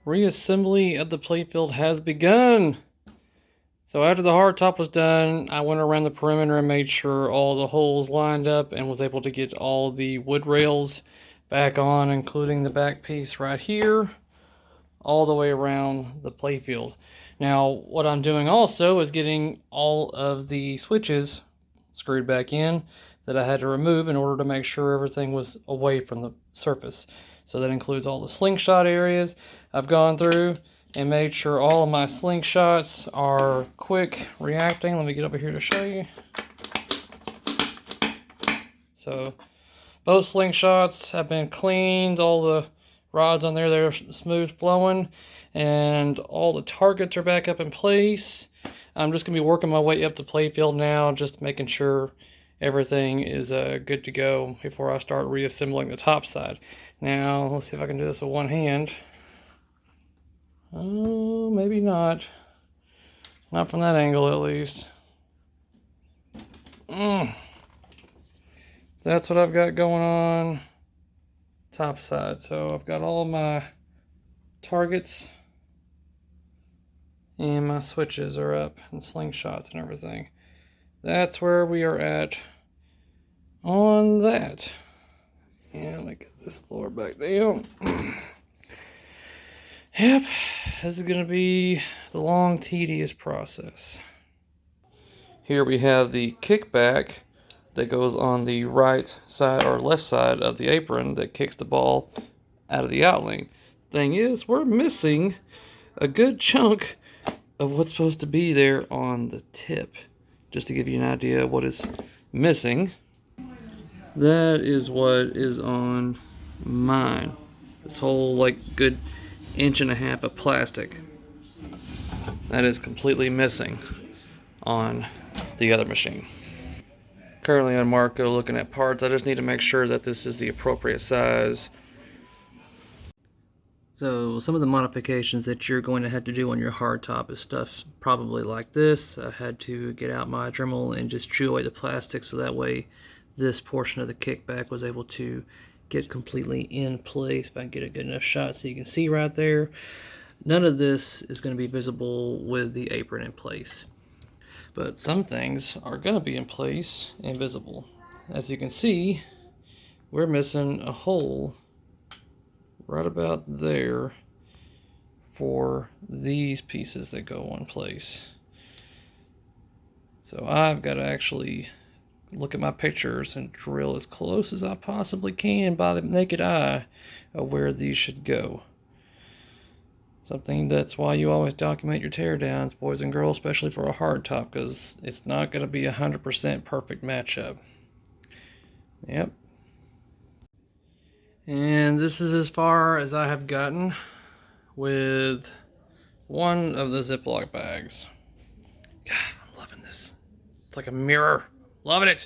Reassembly of the playfield has begun. So after the hardtop was done, I went around the perimeter and made sure all the holes lined up and was able to get all the wood rails back on, including the back piece right here, all the way around the playfield. Now, what I'm doing also is getting all of the switches screwed back in that I had to remove in order to make sure everything was away from the surface. So that includes all the slingshot areas I've gone through and made sure all of my slingshots are quick reacting. Let me get over here to show you. So both slingshots have been cleaned, all the rods on there, they're smooth flowing, and all the targets are back up in place. I'm just going to be working my way up the playfield now, just making sure everything is good to go before I start reassembling the top side. Now, let's see if I can do this with one hand. Oh, maybe not. Not from that angle, at least. That's what I've got going on top side. So I've got all my targets and my switches are up and slingshots and everything. That's where we are at on that. Yeah, let me get this lower back down. Yep, this is going to be the long, tedious process. Here we have the kickback that goes on the right side or left side of the apron that kicks the ball out of the outlane. Thing is, we're missing a good chunk of what's supposed to be there on the tip. Just to give you an idea of what is missing, that is what is on mine. This whole like good inch and a half of plastic that is completely missing on the other machine. Currently on Marco looking at parts. I just need to make sure that this is the appropriate size. So some of the modifications that you're going to have to do on your hardtop is stuff probably like this. I had to get out my Dremel and just chew away the plastic so that way this portion of the kickback was able to get completely in place. If I can get a good enough shot so you can see right there. None of this is going to be visible with the apron in place. But some things are going to be in place and visible. As you can see, we're missing a hole right about there for these pieces that go in place. So I've got to actually look at my pictures and drill as close as I possibly can by the naked eye of where these should go. Something that's why you always document your teardowns, boys and girls, especially for a hardtop, because it's not going to be 100% perfect matchup. Yep. And this is as far as I have gotten with one of the Ziploc bags. God, I'm loving this. It's like a mirror. Loving it.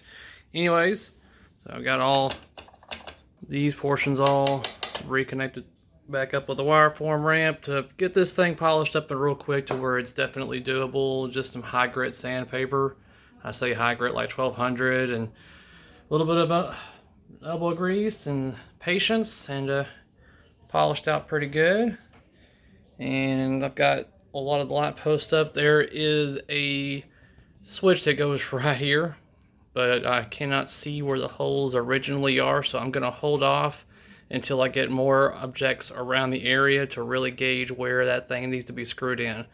Anyways, so I've got all these portions all reconnected back up with the wire form ramp to get this thing polished up and real quick to where it's definitely doable. Just some high grit sandpaper. I say high grit like 1200 and a little bit of elbow grease and patience, and polished out pretty good. And I've got a lot of the light posts up. There is a switch that goes right here, but I cannot see where the holes originally are, so I'm going to hold off until I get more objects around the area to really gauge where that thing needs to be screwed in,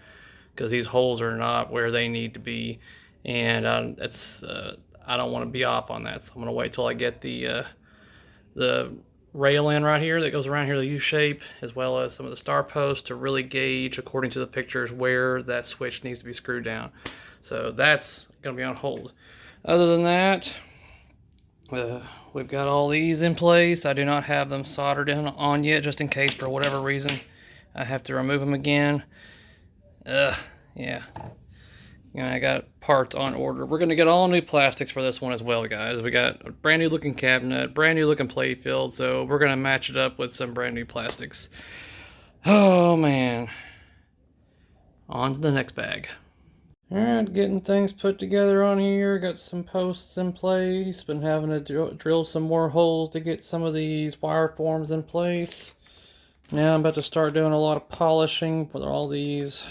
because these holes are not where they need to be, and I don't want to be off on that, so I'm going to wait till I get the rail in right here that goes around here, the U shape, as well as some of the star posts to really gauge, according to the pictures, where that switch needs to be screwed down. So that's going to be on hold. Other than that, we've got all these in place. I do not have them soldered on yet, just in case for whatever reason I have to remove them again. Yeah. And I got parts on order. We're going to get all new plastics for this one as well, guys. We got a brand new looking cabinet, brand new looking playfield, so we're going to match it up with some brand new plastics. Oh, man. On to the next bag. Alright, getting things put together on here. Got some posts in place. Been having to drill some more holes to get some of these wire forms in place. Now I'm about to start doing a lot of polishing for all these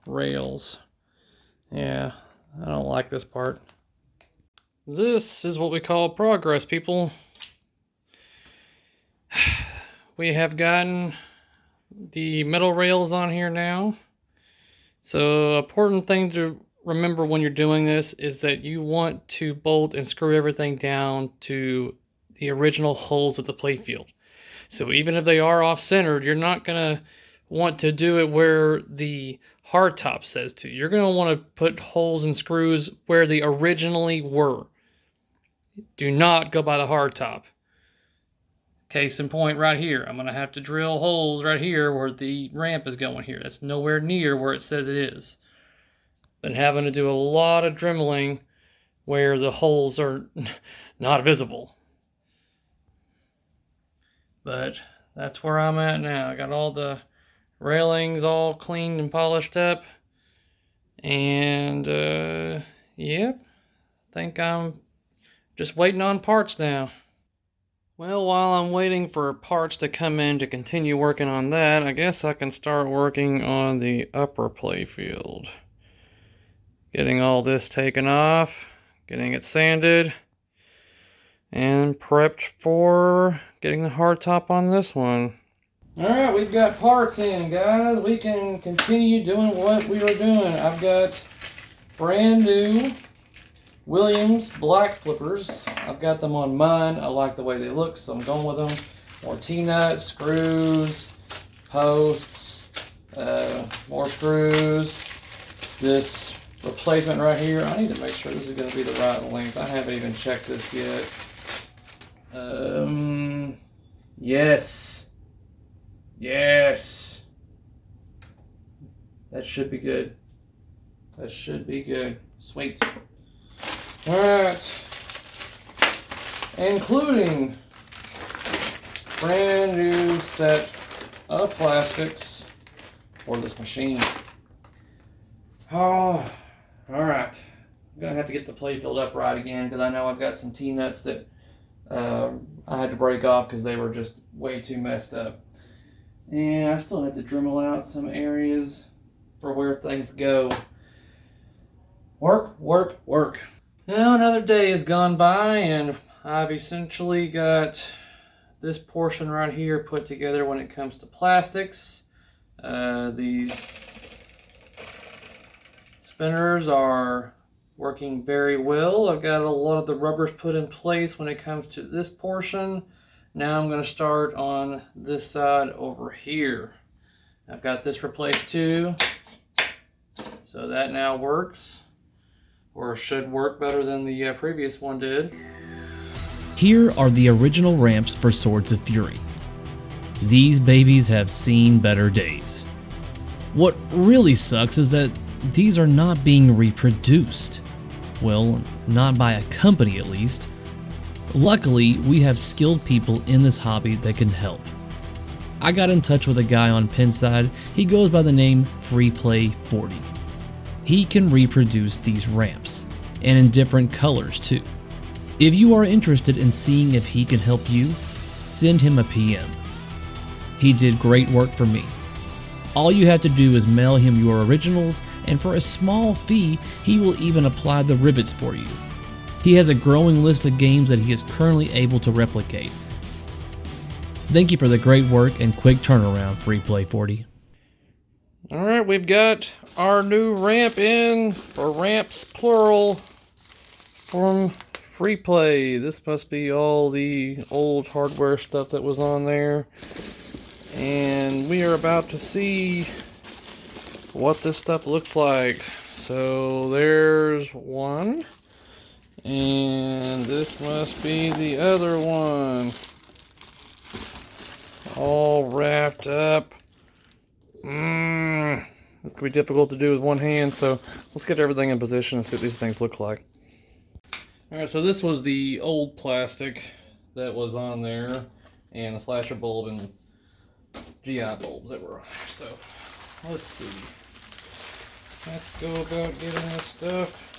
rails. Yeah, I don't like this part. This is what we call progress, people. We have gotten the metal rails on here now. So, important thing to remember when you're doing this is that you want to bolt and screw everything down to the original holes of the playfield. So even if they are off-centered, you're not going to want to do it where the hardtop says to. You're going to want to put holes and screws where they originally were. Do not go by the hardtop. Case in point right here. I'm going to have to drill holes right here where the ramp is going here. That's nowhere near where it says it is. Been having to do a lot of dremeling where the holes are not visible. But that's where I'm at now. I got all the railings all cleaned and polished up. And, yep. I think I'm just waiting on parts now. Well, while I'm waiting for parts to come in to continue working on that, I guess I can start working on the upper playfield. Getting all this taken off, getting it sanded, and prepped for getting the hardtop on this one. Alright, we've got parts in, guys. We can continue doing what we were doing. I've got brand new Williams black flippers. I've got them on mine. I like the way they look, so I'm going with them. More T-nuts, screws, posts, more screws. This replacement right here, I need to make sure this is going to be the right length. I haven't even checked this yet. Yes. Yes. That should be good. That should be good. Sweet. Alright. Including brand new set of plastics for this machine. Oh, alright. I'm going to have to get the playfield upright again because I know I've got some T-nuts that I had to break off because they were just way too messed up. And I still have to Dremel out some areas for where things go. Work, work, work. Now another day has gone by and I've essentially got this portion right here put together when it comes to plastics. These spinners are working very well. I've got a lot of the rubbers put in place when it comes to this portion. Now I'm going to start on this side over here. I've got this replaced too. So that now works. Or should work better than the previous one did. Here are the original ramps for Swords of Fury. These babies have seen better days. What really sucks is that these are not being reproduced. Well, not by a company at least. Luckily, we have skilled people in this hobby that can help. I got in touch with a guy on Pinside. He goes by the name FreePlay40. He can reproduce these ramps, and in different colors too. If you are interested in seeing if he can help you, send him a PM. He did great work for me. All you have to do is mail him your originals, and for a small fee, he will even apply the rivets for you. He has a growing list of games that he is currently able to replicate. Thank you for the great work and quick turnaround, FreePlay40. Alright, we've got our new ramp in, or ramps plural, from FreePlay. This must be all the old hardware stuff that was on there. And we are about to see what this stuff looks like. So there's one. And this must be the other one. All wrapped up. This going to be difficult to do with one hand, so let's get everything in position and see what these things look like. Alright, so this was the old plastic that was on there, and the flasher bulb and GI bulbs that were on there. So, let's see. Let's go about getting this stuff.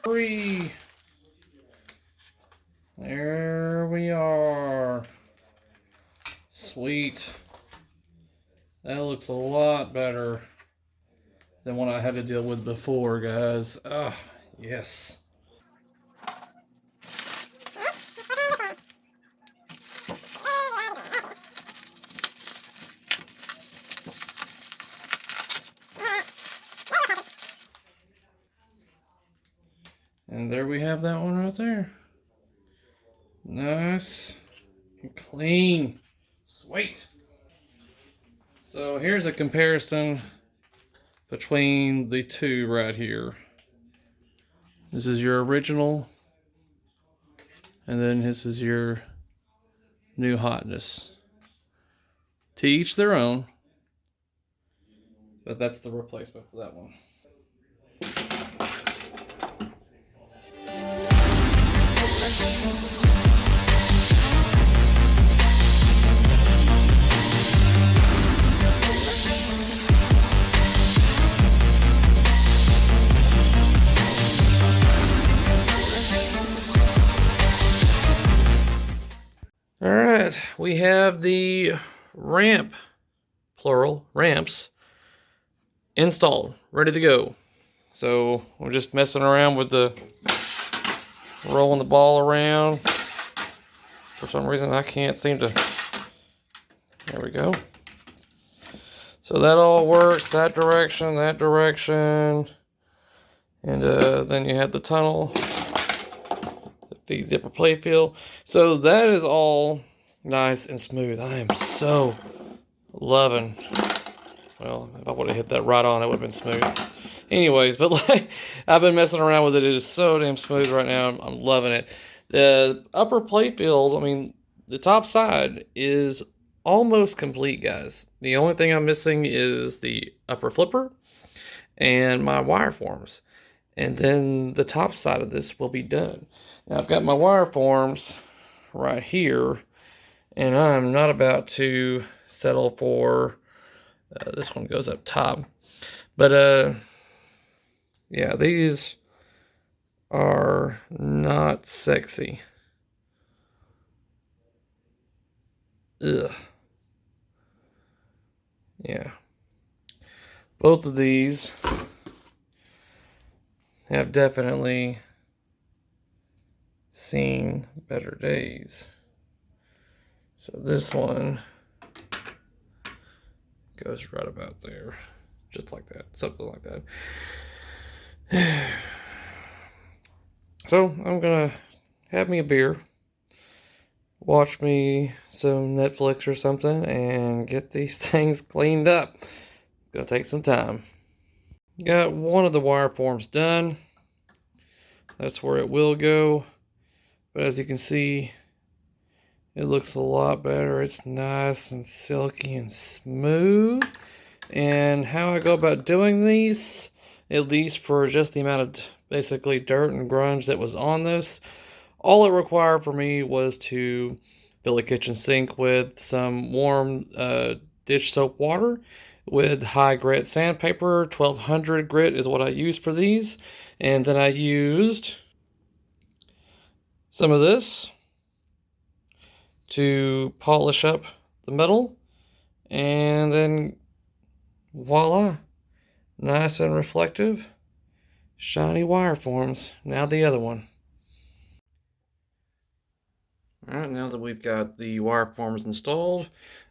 free. There we are. Sweet. That looks a lot better than what I had to deal with before, guys. Ah, yes. And there we have that one right there. Nice and clean. Sweet. So here's a comparison between the two right here. This is your original, and then this is your new hotness. To each their own, but that's the replacement for that one. All right, we have the ramp, plural, ramps, installed, ready to go. So we're just messing around with the, rolling the ball around. For some reason I can't seem to, there we go. So that all works, that direction, and then you have the tunnel. The zipper Playfield. So that is all nice and smooth. I am so loving. Well, if I would have hit that right on, it would have been smooth. Anyways, but like I've been messing around with it. It is so damn smooth right now. I'm loving it. The upper Playfield, I mean, the top side is almost complete, guys. The only thing I'm missing is the upper flipper and my wire forms. And then the top side of this will be done. Now I've got my wire forms right here, and I'm not about to settle for, this one goes up top. But yeah, these are not sexy. Ugh. Yeah. Both of these have definitely seen better days. So this one goes right about there, just like that, something like that. So I'm gonna have me a beer, watch me some Netflix or something, and get these things cleaned up. It's gonna take some time. Got one of the wire forms done. That's where it will go. But as you can see, it looks a lot better. It's nice and silky and smooth. And how I go about doing these, at least for just the amount of basically dirt and grunge that was on this, all it required for me was to fill a kitchen sink with some warm dish soap water with high grit sandpaper. 1200 grit is what I used for these. And then I used some of this to polish up the metal. And then voila, nice and reflective, shiny wire forms. Now the other one. All right, now that we've got the wire forms installed,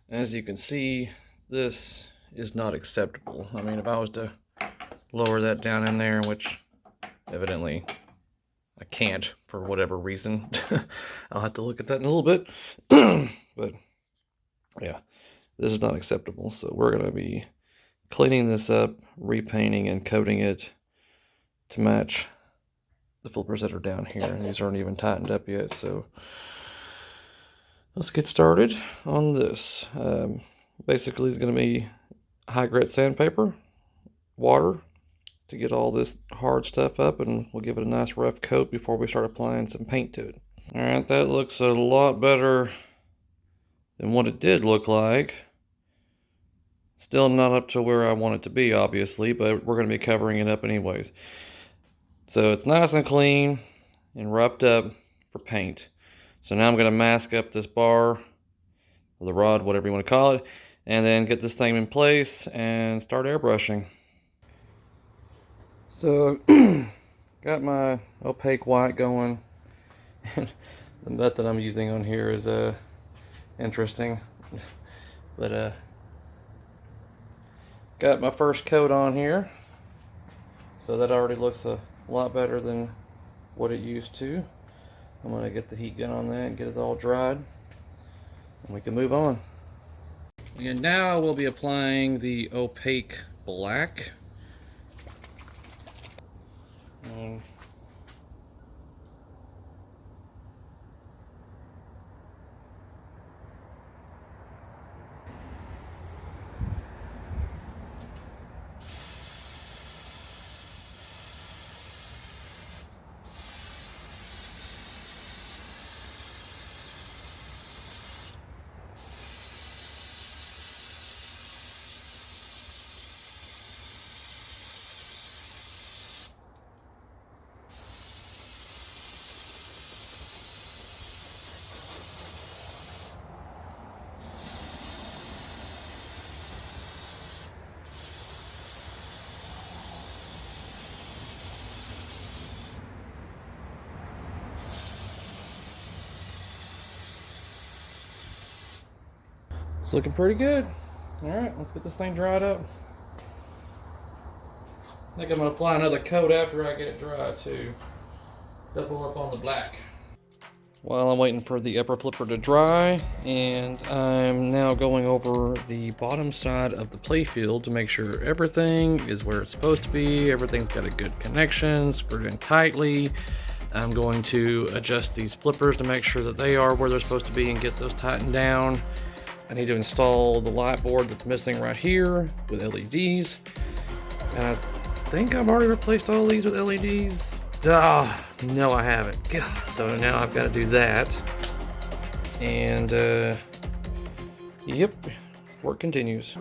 as you can see, this is not acceptable. I mean, if I was to lower that down in there, which evidently I can't for whatever reason, I'll have to look at that in a little bit. But yeah, this is not acceptable. So we're going to be cleaning this up, repainting and coating it to match the flippers that are down here. These aren't even tightened up yet, so let's get started on this. Basically, it's going to be high grit sandpaper, water to get all this hard stuff up, and we'll give it a nice rough coat before we start applying some paint to it. All right, that looks a lot better than what it did look like. Still not up to where I want it to be, obviously, but we're going to be covering it up anyways. So it's nice and clean and roughed up for paint. So now I'm going to mask up this bar, or the rod, whatever you want to call it, and then get this thing in place and start airbrushing. So got my opaque white going. The method I'm using on here is interesting, but got my first coat on here, so that already looks a lot better than what it used to. I'm going to get the heat gun on that and get it all dried, and we can move on. And now we'll be applying the opaque black. And it's looking pretty good. Alright, let's get this thing dried up. I think I'm going to apply another coat after I get it dry too. Double up on the black. While I'm waiting for the upper flipper to dry, and I'm now going over the bottom side of the playfield to make sure everything is where it's supposed to be. Everything's got a good connection, screwed in tightly. I'm going to adjust these flippers to make sure that they are where they're supposed to be and get those tightened down. I need to install the light board that's missing right here with LEDs. And I think I've already replaced all these with LEDs. No, I haven't. God. So now I've got to do that. And, yep, work continues.